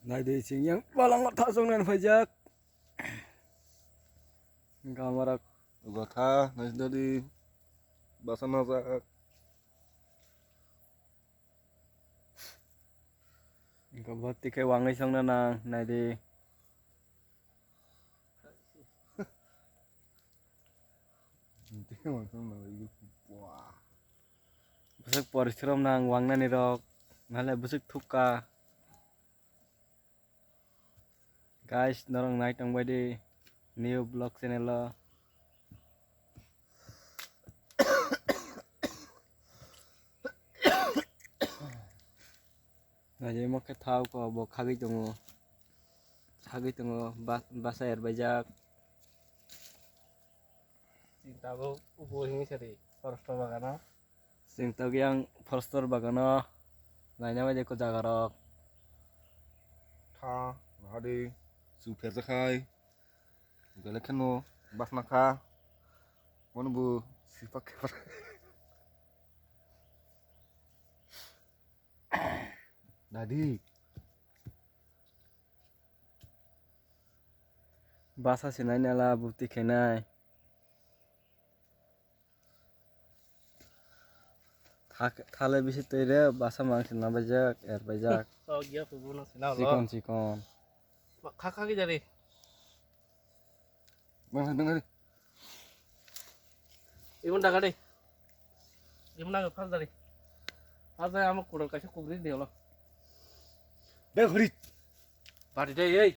Này thì chỉ những ba lăng ngọt thọ sông này phải chắc kamera Gotha, nasi dari bahasa masak. có bớt tí cái quăng ấy xong nữa nè này thì Tengok sama lagi. Wah. besok পরিশ্রম nang quăng này rok nahle besok thuka guys norong naik tang by di new vlog channel lo nah jadi mau ke tahu ko bo khagi tongo basa air bajak চিন্তাবো উপহিনী সাথে forest বাগানা sing tau yang forester bagano naina baje ko jaga rok Tha, nadi, super zakai. Galekan no, bas naka. Mana bu sifat keper. Nadi, basa sinai nala bukti kenai thale bisi tere basa mangsin na bajak air bajak তো গিয়া ফুবো না সিনা হলো cikon cikon খা কি জানি bang dengar. ইমন টাকা দে ইমন টাকা ফাস দাঁড়ি ফাস দাঁড়ি আমার কোড়ার কাছে কুবরি দিয়ে হলো Dah, hurry. বাড়িতে এই